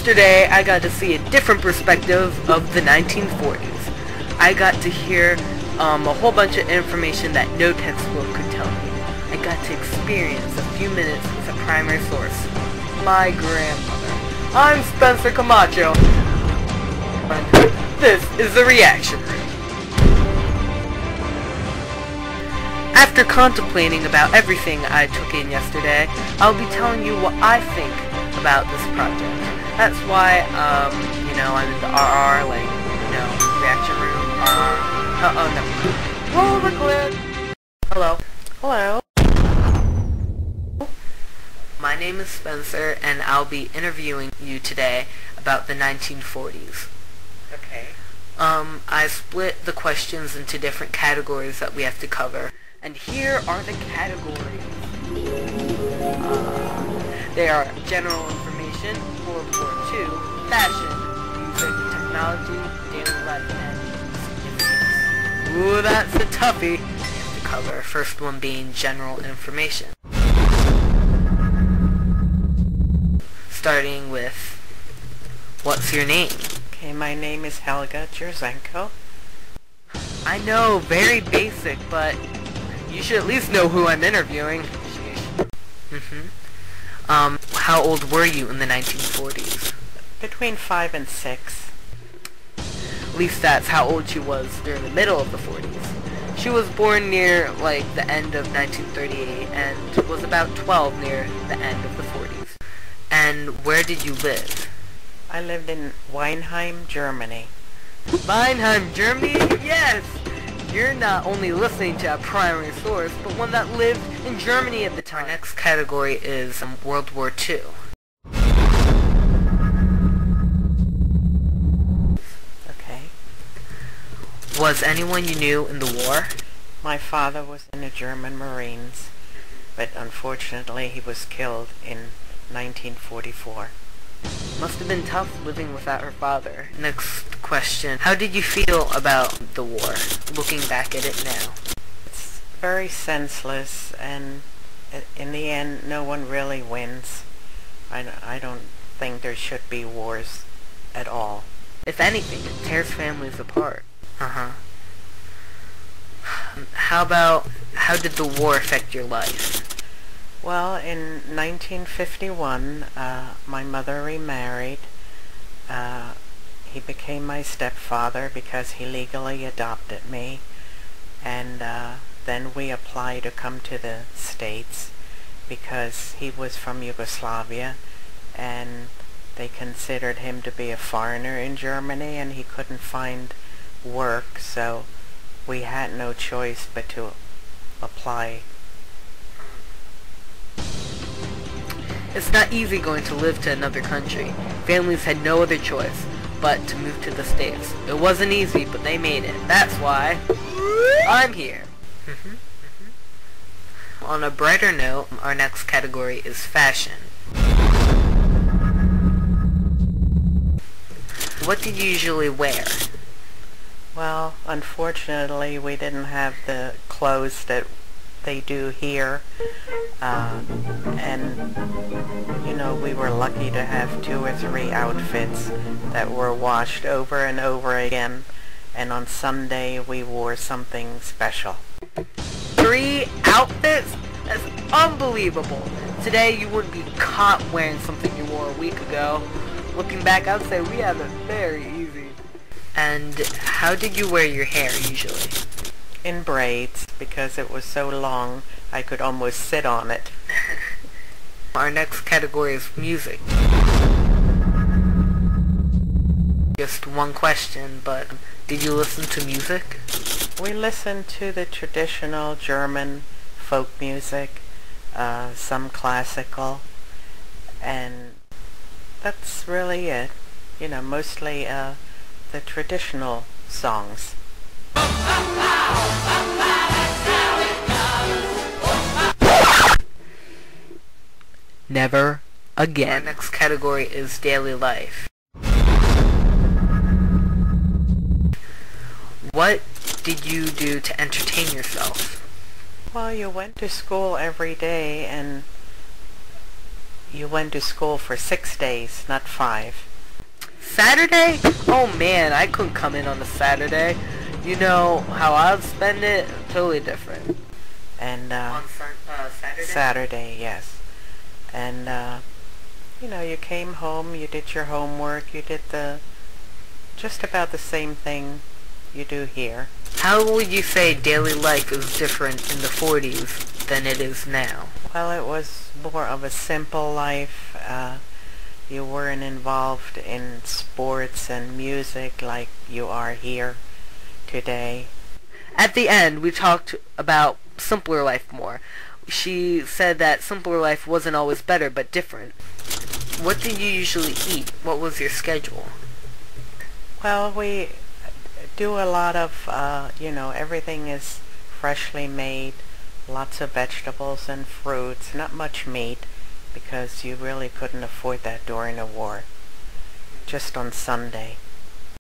Yesterday, I got to see a different perspective of the 1940s. I got to hear a whole bunch of information that no textbook could tell me. I got to experience a few minutes with a primary source, my grandmother. I'm Spencer Camacho. This is the Reaction Room. After contemplating about everything I took in yesterday, I'll be telling you what I think about this project. That's why, I'm in the RR, Reaction Room, no. Roll the clip! Hello. Hello. My name is Spencer, and I'll be interviewing you today about the 1940s. Okay. I split the questions into different categories that we have to cover. And here are the categories. They are general information, World War II, fashion, music, technology, daily life, and significance. Ooh, that's a toughie to cover. First one being general information. Starting with, what's your name? Okay, my name is Helga Jerzenko. I know, very basic, but you should at least know who I'm interviewing. How old were you in the 1940s? Between 5 and 6. At least that's how old she was during the middle of the 40s. She was born near, the end of 1938, and was about 12 near the end of the 40s. And where did you live? I lived in Weinheim, Germany. Weinheim, Germany? Yes! You're not only listening to a primary source, but one that lived in Germany at the time. Our next category is World War II. Okay. Was anyone you knew in the war? My father was in the German Marines, but unfortunately he was killed in 1944. Must have been tough living without her father. Next question. How did you feel about the war, looking back at it now? It's very senseless, and in the end, no one really wins. I don't think there should be wars at all. If anything, it tears families apart. How did the war affect your life? Well, in 1951, my mother remarried. He became my stepfather because he legally adopted me. And then we applied to come to the States because he was from Yugoslavia, and they considered him to be a foreigner in Germany, and he couldn't find work, so we had no choice but to apply. It's not easy going to live to another country. Families had no other choice but to move to the States. It wasn't easy, but they made it. That's why I'm here. On a brighter note, our next category is fashion. What did you usually wear? Well, unfortunately, we didn't have the clothes that they do here, and we were lucky to have 2 or 3 outfits that were washed over and over again, and on Sunday we wore something special. 3 outfits? That's unbelievable. Today you wouldn't be caught wearing something you wore a week ago. Looking back, I'd say we have it very easy. And how did you wear your hair usually? In braids, because it was so long I could almost sit on it. Our next category is music. Just one question, but did you listen to music? We listened to the traditional German folk music, some classical, and that's really it. Mostly the traditional songs. Never again. Our next category is daily life. What did you do to entertain yourself? Well, you went to school every day, and you went to school for 6 days, not 5. Saturday? Oh man, I couldn't come in on a Saturday. You know how I'd spend it? Totally different. And On Saturday? Saturday, yes. And you know, you came home, you did your homework, you did just about the same thing you do here. How would you say daily life is different in the 40s than it is now? Well, it was more of a simple life. You weren't involved in sports and music like you are here today. At the end, we talked about simpler life more. She said that simpler life wasn't always better, but different. What did you usually eat? What was your schedule? Well, we do a lot of, you know, everything is freshly made, lots of vegetables and fruits, not much meat, because you really couldn't afford that during the war. Just on Sunday.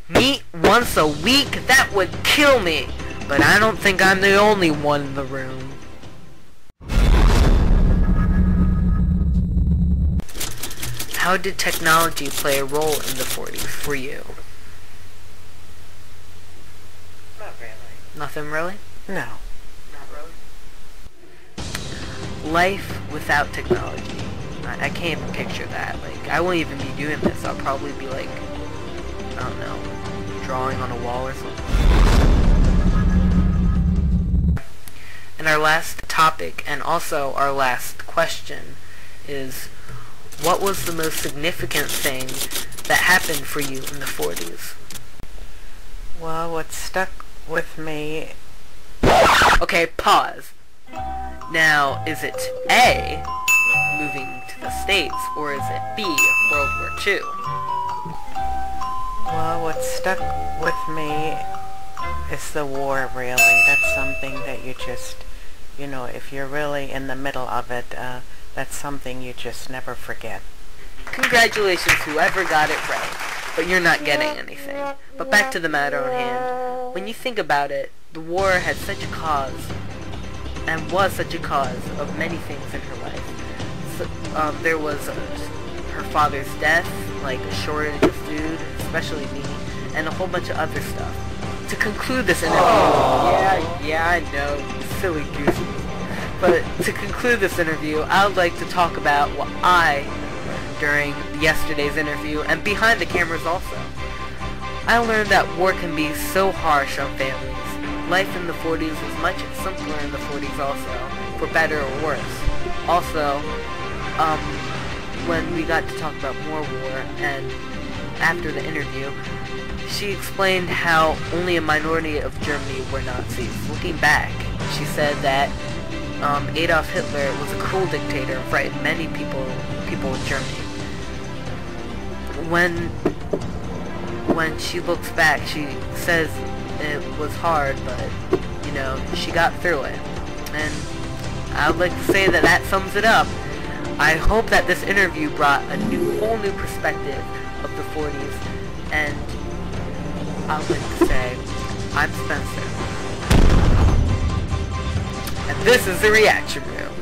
Meat once a week? That would kill me! But I don't think I'm the only one in the room. How did technology play a role in the 40s for you? Not really. Nothing really? No. Not really. Life without technology. I can't even picture that. Like, I won't even be doing this. I'll probably be like, I don't know, drawing on a wall or something. And our last topic, and also our last question, is what was the most significant thing that happened for you in the 40s? Well, what stuck with me... Okay, pause. Now, is it A, moving to the States, or is it B, World War II? Well, what stuck with me is the war, really. That's something that you just, you know, if you're really in the middle of it, that's something you just never forget. Congratulations, whoever got it right, but you're not getting anything. But back to the matter on hand. When you think about it, the war had such a cause, and was such a cause of many things in her life. So, there was her father's death, like a shortage of food, especially meat, and a whole bunch of other stuff. To conclude this interview, yeah, I know, silly goose. But to conclude this interview, I would like to talk about what I learned during yesterday's interview, and behind the cameras also. I learned that war can be so harsh on families. Life in the 40s was much simpler in the 40s also, for better or worse. Also, when we got to talk about more war, and after the interview, she explained how only a minority of Germany were Nazis. Looking back, she said that Adolf Hitler was a cruel dictator and frightened many people in Germany. When she looks back, she says it was hard, but, you know, she got through it. And I would like to say that that sums it up. I hope that this interview brought a whole new perspective of the 40s, and I would like to say, I'm Spencer. And this is the Reaction Room.